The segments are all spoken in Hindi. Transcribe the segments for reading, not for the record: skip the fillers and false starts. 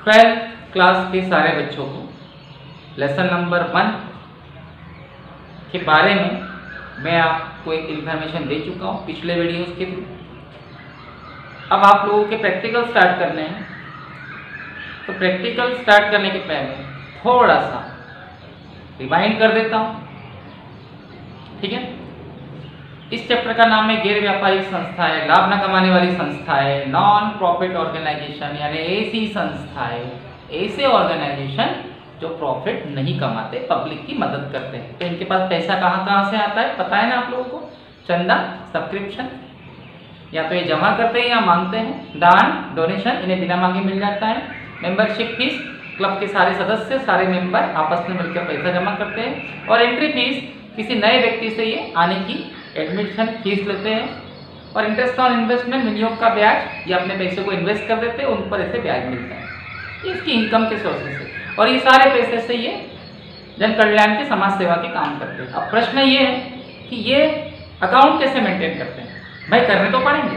12th क्लास के सारे बच्चों को लेसन नंबर 1 के बारे में मैं आपको एक इन्फॉर्मेशन दे चुका हूँ पिछले वीडियोस के थ्रू। अब आप लोगों के प्रैक्टिकल स्टार्ट करने हैं, तो प्रैक्टिकल स्टार्ट करने के पहले थोड़ा सा रिवाइंड कर देता हूँ, ठीक है। इस चैप्टर का नाम है गैर व्यापारिक संस्थाएं, लाभ न कमाने वाली संस्थाएं, नॉन प्रॉफिट ऑर्गेनाइजेशन, यानी ऐसी संस्थाएं, ऐसे ऑर्गेनाइजेशन जो प्रॉफिट नहीं कमाते, पब्लिक की मदद करते हैं। तो इनके पास पैसा कहाँ से आता है पता है ना आप लोगों को? चंदा, सब्सक्रिप्शन, या तो ये जमा करते हैं या मांगते हैं, दान, डोनेशन, इन्हें बिना मांगे मिल जाता है। मेंबरशिप फीस, क्लब के सारे सदस्य, सारे मेंबर आपस में मिलकर पैसा जमा करते हैं। और एंट्री फीस, किसी नए व्यक्ति से ये आने की एडमिशन फीस लेते हैं। और इंटरेस्ट ऑन इन्वेस्टमेंट, विनियोग का ब्याज, ये अपने पैसे को इन्वेस्ट कर देते हैं, उन पर ऐसे ब्याज मिलता है, ये इसकी इनकम के सोर्सेस है। और ये सारे पैसे से ये जन कल्याण के समाज सेवा के काम करते हैं। अब प्रश्न ये है कि ये अकाउंट कैसे मेंटेन करते हैं? भाई करने तो पड़ेंगे,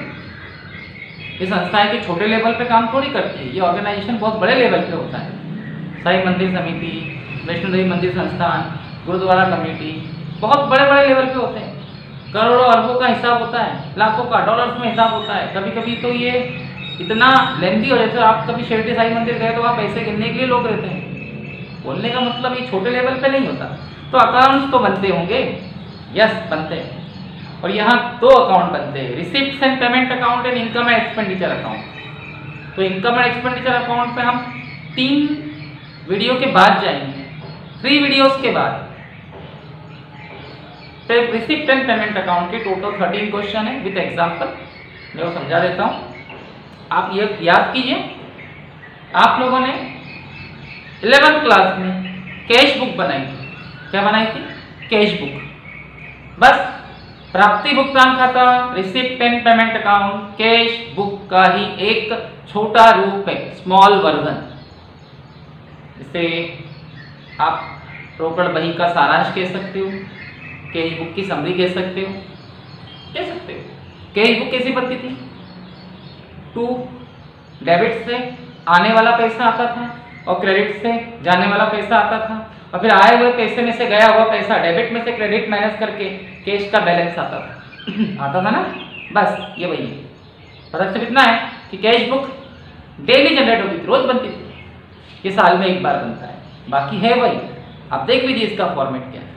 ये संस्थाएं के छोटे लेवल पे काम थोड़ी करती है, ये ऑर्गेनाइजेशन बहुत बड़े लेवल पे होता है। साईं मंदिर समिति, वैष्णो देवी मंदिर संस्थान, गुरुद्वारा कमेटी, बहुत बड़े बड़े लेवल पे होते हैं। करोड़ों अरबों का हिसाब होता है, लाखों का, डॉलर्स में हिसाब होता है। कभी कभी तो ये इतना लेंथी हो जाता है। आप कभी शिरडी साईं मंदिर गए तो वहाँ पैसे गिनने के लिए लोग रहते हैं। बोलने का मतलब ये छोटे लेवल पे नहीं होता। तो अकाउंट्स तो बनते होंगे, यस बनते हैं। और यहाँ 2 अकाउंट बनते हैं, receipts and payment account and income and expenditure account. तो इनकम एंड एक्सपेंडिचर अकाउंट पे हम 3 वीडियो के बाद जाएंगे, 3 वीडियोस के बाद। फिर रिसिप्ट एंड पेमेंट अकाउंट के टोटल 13 क्वेश्चन है विद एग्जाम्पल, मैं वो समझा देता हूँ। आप ये याद कीजिए, आप लोगों ने 11th क्लास में कैश बुक बनाई थी। क्या बनाई थी? Cash book. बस प्राप्ति भुगतान खाता, receipt and payment account, cash book का ही एक छोटा रूप है, स्मॉल वर्जन। इसे आप रोकड़ बही का सारांश कह सकते हो, कैश बुक की समरी कह सकते हो, कैश बुक कैसी बनती थी? 2 डेबिट से आने वाला पैसा आता था और क्रेडिट से जाने वाला पैसा आता था, और फिर आए हुए पैसे में से गया हुआ पैसा, डेबिट में से क्रेडिट माइनस करके कैश का बैलेंस आता था आता था ना। बस ये वही है। फर्क सिर्फ इतना है कि कैश बुक डेली जनरेट होती थी, रोज बनती थी, ये साल में एक बार बनता है, बाकी है वही। आप देख लीजिए इसका फॉर्मेट क्या है।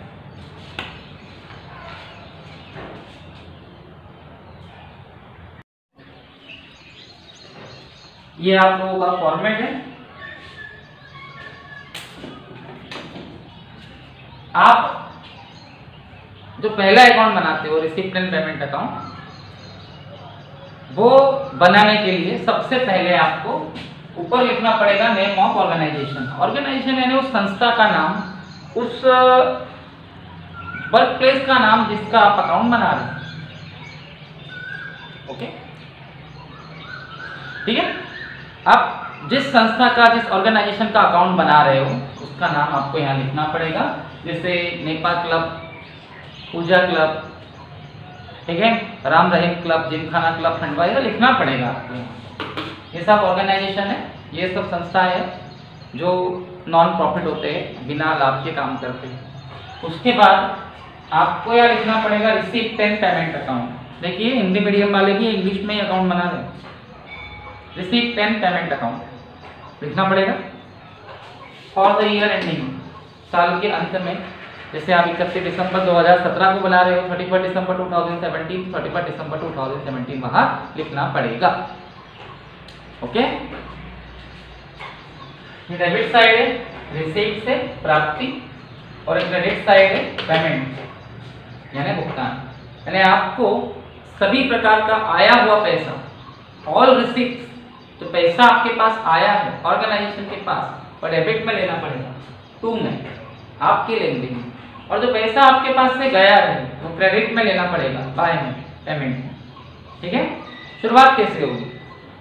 ये आप लोगों का फॉर्मेट है। आप जो पहला अकाउंट बनाते हो, रिसिप्ट एंड पेमेंट अकाउंट, वो बनाने के लिए सबसे पहले आपको ऊपर लिखना पड़ेगा नेम ऑफ ऑर्गेनाइजेशन। ऑर्गेनाइजेशन यानी उस संस्था का नाम, उस वर्क प्लेस का नाम जिसका आप अकाउंट बना रहे हैं। ओके, ठीक है। आप जिस संस्था का, जिस ऑर्गेनाइजेशन का अकाउंट बना रहे हो, उसका नाम आपको यहाँ लिखना पड़ेगा। जैसे नेपा क्लब, पूजा क्लब, ठीक है, राम रहीम क्लब, जिमखाना क्लब, खंडवा, ये लिखना पड़ेगा आपको। ये सब ऑर्गेनाइजेशन है, ये सब संस्था है जो नॉन प्रॉफिट होते हैं, बिना लाभ के काम करते हैं। उसके बाद आपको यहाँ लिखना पड़ेगा रिसिप्ट एंड पेमेंट अकाउंट। देखिए हिंदी मीडियम वाले भी इंग्लिश में ही अकाउंट बना रहे हैं। रिसिप्ट एंड पेमेंट अकाउंट लिखना पड़ेगा फॉर द ईयर एंडिंग, साल के अंत में। जैसे आप 31 दिसंबर 2017 को बना रहे हो, 31 दिसंबर 2017, 31 दिसंबर 2017 वहाँ लिखना पड़ेगा। ओके, डेबिट साइड है रिसीप्ट से प्राप्ति, और क्रेडिट साइड है पेमेंट यानी भुगतान। यानी आपको सभी प्रकार का आया हुआ पैसा, ऑल रिसीप्ट, जो पैसा आपके पास आया है ऑर्गेनाइजेशन के पास, और डेबिट में लेना पड़ेगा, 2 में आपके लेन देन। और जो पैसा आपके पास से गया है वो क्रेडिट में लेना पड़ेगा, बाय में, पेमेंट में। ठीक है, शुरुआत कैसे होगी?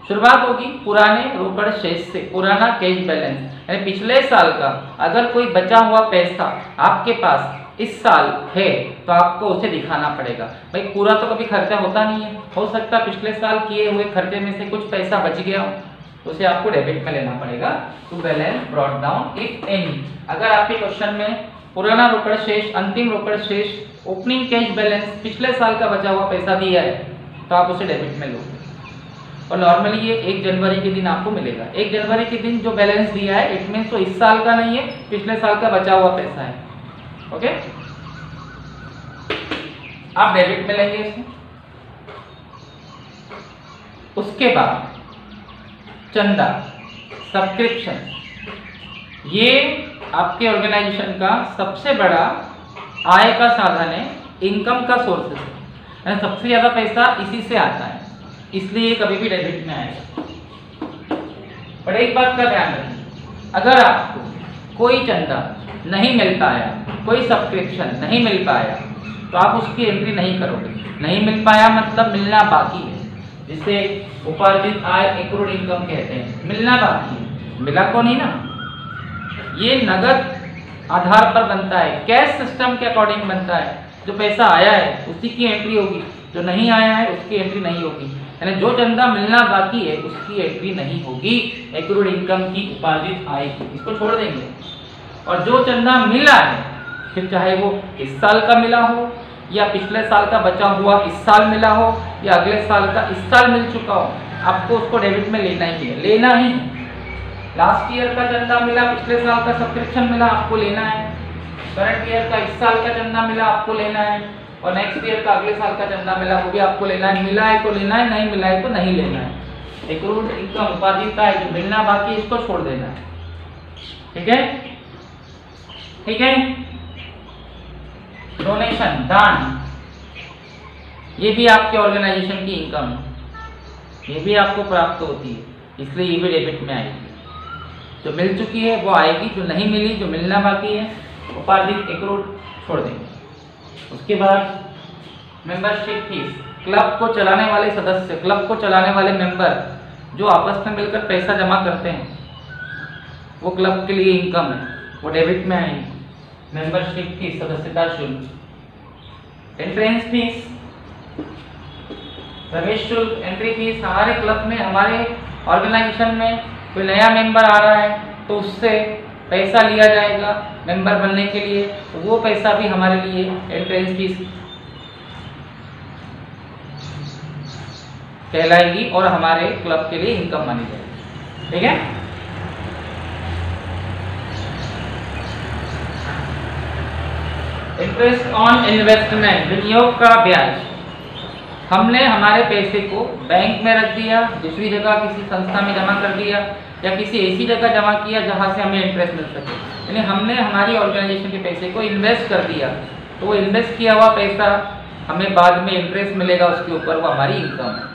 शुरुआत होगी पुराने रोकड़ शेष से, पुराना कैश बैलेंस, यानी पिछले साल का अगर कोई बचा हुआ पैसा आपके पास इस साल है तो आपको उसे दिखाना पड़ेगा। भाई पूरा तो कभी खर्चा होता नहीं है, हो सकता है पिछले साल किए हुए खर्चे में से कुछ पैसा बच गया हो, तो उसे आपको डेबिट में लेना पड़ेगा। To balance brought down if any, अगर आपके क्वेश्चन में पुराना रोकड़ शेष, अंतिम रोकड़ शेष, ओपनिंग कैश बैलेंस, पिछले साल का बचा हुआ पैसा दिया है तो आप उसे डेबिट में लोगे। और नॉर्मली ये 1 जनवरी के दिन आपको मिलेगा। 1 जनवरी के दिन जो बैलेंस दिया है इट मीन्स तो इस साल का नहीं है, पिछले साल का बचा हुआ पैसा है। ओके, आप डेबिट में लेंगे इसमें। उसके बाद चंदा, सब्सक्रिप्शन, ये आपके ऑर्गेनाइजेशन का सबसे बड़ा आय का साधन है, इनकम का सोर्स है, सबसे ज्यादा पैसा इसी से आता है, इसलिए कभी भी डेबिट में आएगा। पर एक बात का ध्यान रखें, अगर आपको कोई चंदा नहीं मिल पाया, कोई सब्सक्रिप्शन नहीं मिल पाया, तो आप उसकी एंट्री नहीं करोगे। नहीं मिल पाया मतलब मिलना बाकी है, जिसे उपार्जित आय, एक्रूड इनकम कहते हैं। मिलना बाकी है, मिला को नहीं ना। ये नगद आधार पर बनता है, कैश सिस्टम के अकॉर्डिंग बनता है। जो पैसा आया है उसी की एंट्री होगी, जो नहीं आया है उसकी एंट्री नहीं होगी। यानी जो चंदा मिलना बाकी है उसकी एंट्री नहीं होगी एक्रूड इनकम की, उपार्जित आय की, इसको छोड़ देंगे। और जो चंदा मिला है, फिर चाहे वो इस साल का मिला हो या पिछले साल का बचा हुआ इस साल मिला हो या अगले साल का इस साल मिल चुका हो, आपको उसको डेबिट में लेना ही है, लेना ही। लास्ट ईयर का चंदा मिला, पिछले साल का सब्सक्रिप्शन मिला, आपको लेना है। करंट ईयर का इस साल का चंदा मिला, आपको लेना है। और नेक्स्ट ईयर का अगले साल का चंदा मिला, वो भी आपको लेना है। मिला है तो लेना है, नहीं मिला है तो नहीं लेना है। एक्रूड इनकम, उपार्जित आय, जो मिलना बाकी इसको छोड़ देना है। ठीक है, ठीक है। डोनेशन, दान, ये भी आपके ऑर्गेनाइजेशन की इनकम है, ये भी आपको प्राप्त होती है, इसलिए ये भी डेबिट में आएगी। जो मिल चुकी है वो आएगी, जो नहीं मिली, जो मिलना बाकी है, उपार्जित एक्रूड छोड़ देंगे। उसके बाद मेंबरशिप फीस, क्लब को चलाने वाले सदस्य, क्लब को चलाने वाले मेंबर जो आपस में मिलकर पैसा जमा करते हैं, वो क्लब के लिए इनकम है, वो डेबिट में आएगी। मेंबरशिप फीस, सदस्यता शुल्क। एंट्रेंस फीस, प्रवेश शुल्क, एंट्री फीस। हमारे क्लब में, हमारे ऑर्गेनाइजेशन में कोई नया मेंबर आ रहा है तो उससे पैसा लिया जाएगा मेंबर बनने के लिए, तो वो पैसा भी हमारे लिए एंट्रेंस फीस कहलाएगी और हमारे क्लब के लिए इनकम मानी जाएगी। ठीक है, इंटरेस्ट ऑन इन्वेस्टमेंट, विनियोग का ब्याज। हमने हमारे पैसे को बैंक में रख दिया, दूसरी जगह किसी संस्था में जमा कर दिया या किसी ऐसी जगह जमा किया जहां से हमें इंटरेस्ट मिल सके, यानी हमने हमारी ऑर्गेनाइजेशन के पैसे को इन्वेस्ट कर दिया, तो वो इन्वेस्ट किया हुआ पैसा हमें बाद में इंटरेस्ट मिलेगा उसके ऊपर, वो हमारी इनकम है।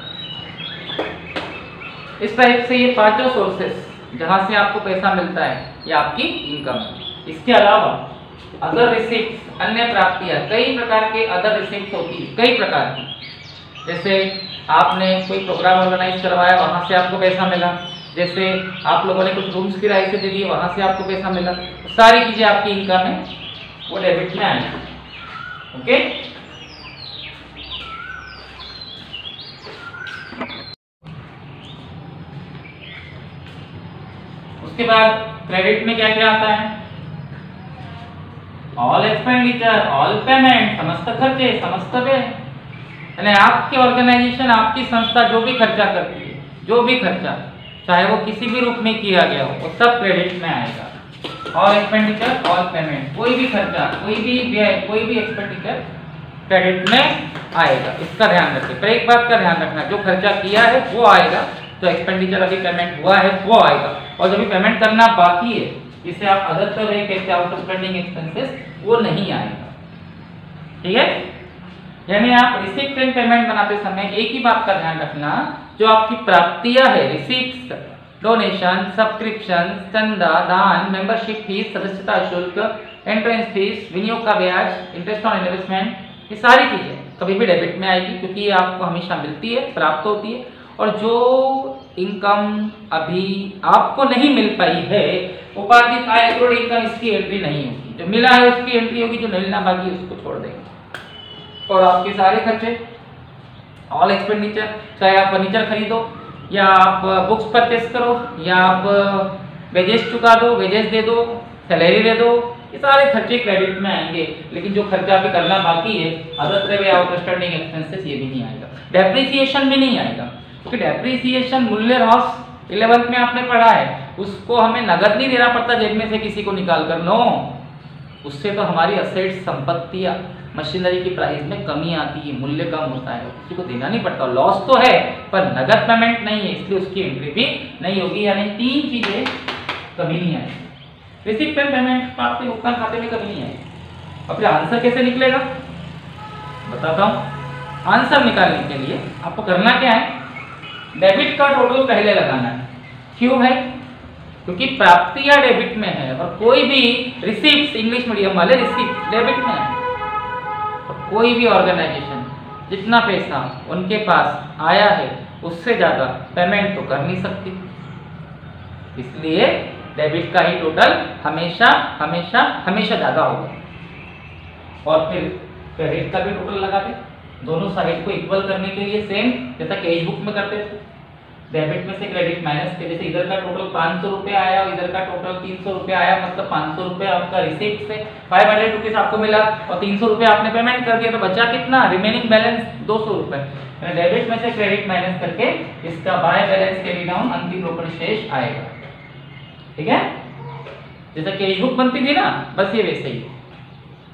इस टाइप से ये पांचों सोर्सेस जहां से आपको पैसा मिलता है ये आपकी इनकम है। इसके अलावा अदर रिसिप्ट, अन्य प्राप्तियां, कई प्रकार के अदर रिसिप्ट होती है, कई प्रकार की। जैसे आपने कोई प्रोग्राम ऑर्गेनाइज करवाया, वहां से आपको पैसा मिला। जैसे आप लोगों ने कुछ रूम्स किराए से दे दिए, वहां से आपको पैसा मिला। तो सारी चीजें आपकी इनकम है, वो डेबिट में आएगी। ओके, उसके बाद क्रेडिट में क्या क्या आता है? ऑल एक्सपेंडिचर, ऑल पेमेंट, समस्त खर्चे, समस्त व्यय। यानी आपकी ऑर्गेनाइजेशन, आपकी संस्था जो भी खर्चा करती है, जो भी खर्चा, चाहे वो किसी भी रूप में किया गया हो, वो सब क्रेडिट में आएगा। ऑल एक्सपेंडिचर, ऑल पेमेंट, कोई भी खर्चा, कोई भी व्यय, कोई भी एक्सपेंडिचर क्रेडिट में आएगा। इसका ध्यान रखिए। पर एक बात का ध्यान रखना, जो खर्चा किया है वो आएगा, जो एक्सपेंडिचर अभी पेमेंट हुआ है वो आएगा, और जो भी पेमेंट करना बाकी है, जिसे आप अदर कर रहे कहते हैं आउट ऑफ स्पेंडिंग एक्सपेंसेस, वो नहीं आएगा। ठीक है, यानी आप रिसिप्ट एंड पेमेंट बनाते समय एक ही बात का ध्यान रखना, जो आपकी प्राप्तियां है, रिसिप्ट, डोनेशन, सब्सक्रिप्शन, चंदा, दान, मेंबरशिप फीस, सदस्यता शुल्क, एंट्रेंस फीस, विनियोग का ब्याज, इंटरेस्ट ऑन इन्वेस्टमेंट, ये सारी चीजें कभी भी डेबिट में आएगी, क्योंकि ये आपको हमेशा मिलती है, प्राप्त होती है। और जो इनकम अभी आपको नहीं मिल पाई है, उपार्जित आय, एक्रूड इनकम, इसकी एंट्री नहीं होगी। जो मिला है उसकी एंट्री होगी, जो मिलना बाकी उसको छोड़ देंगे। और आपके सारे खर्चे, ऑल एक्सपेंडिचर, चाहे आप फर्नीचर खरीदो, या आप बुक्स परचेस करो, या आप वेजेस चुका दो, वेजेस दे दो, सैलरी दे दो, ये सारे खर्चे क्रेडिट में आएंगे। लेकिन जो खर्चा अभी करना बाकी है, अदर वे आउटस्टैंडिंग एक्सपेंसेस, ये भी नहीं आएगा। डेप्रिसिएशन भी नहीं आएगा, क्योंकि डेप्रिसिएशन मूल्य ह्रास 11th में आपने पढ़ा है, उसको हमें नगद नहीं देना पड़ता जेब में से किसी को निकाल कर, नो, उससे तो हमारी असेट्स, संपत्ति या मशीनरी की प्राइस में कमी आती है, मूल्य कम होता है, किसी को देना नहीं पड़ता। लॉस तो है पर नगद पेमेंट नहीं है, इसलिए उसकी एंट्री भी नहीं होगी। यानी 3 चीजें कभी नहीं आएगी। रिसिप्ट एंड पेमेंट आपके भुगतान खाते में कभी नहीं आएगी। अब आंसर कैसे निकलेगा बताता हूँ। आंसर निकालने के लिए आपको करना क्या है, डेबिट का टोटल पहले लगाना है। क्यों है? क्योंकि प्राप्तियां डेबिट में है, और कोई भी रिसीप्ट, इंग्लिश मीडियम वाले रिसीप्ट डेबिट में है, और कोई भी ऑर्गेनाइजेशन जितना पैसा उनके पास आया है उससे ज़्यादा पेमेंट तो कर नहीं सकती, इसलिए डेबिट का ही टोटल हमेशा हमेशा हमेशा ज़्यादा होगा। और फिर क्रेडिट का भी टोटल लगा दे, दोनों साइड को इक्वल करने के लिए, सेम जैसा कैश बुक में करते थे, डेबिट में से क्रेडिट माइनस के, जैसे इधर का टोटल 500 रुपये आया और इधर का टोटल 300 रुपये आया, मतलब 500 रुपये आपका रिसिप्ट से 500 रुपीज़ आपको मिला और 300 रुपये आपने पेमेंट कर दिया, तो बचा कितना, रिमेनिंग बैलेंस 200 रुपये। डेबिट में से क्रेडिट माइनस करके इसका बाय बैलेंस कैरी डाउन, अंतिम रोकड़ शेष आएगा। ठीक है, जैसे कैश बुक बनती थी ना, बस ये वैसे ही।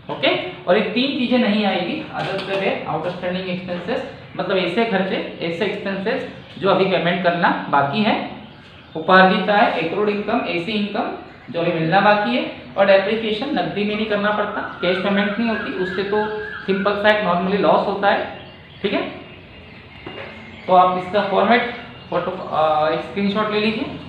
ओके, और ये 3 चीजें नहीं आएगी, अदर आउटस्टैंडिंग एक्सपेंसेस, मतलब ऐसे खर्चे, ऐसे एक्सपेंसेस जो अभी पेमेंट करना बाकी है, उपार्जित आय, एक्रूड इनकम, ऐसी इनकम जो अभी मिलना बाकी है, और डेप्रिसिएशन नकदी में नहीं करना पड़ता, कैश पेमेंट नहीं होती, उससे तो सिंपल सा एक नॉर्मली लॉस होता है। ठीक है, तो आप इसका फॉर्मेट फोटो स्क्रीनशॉट ले लीजिए।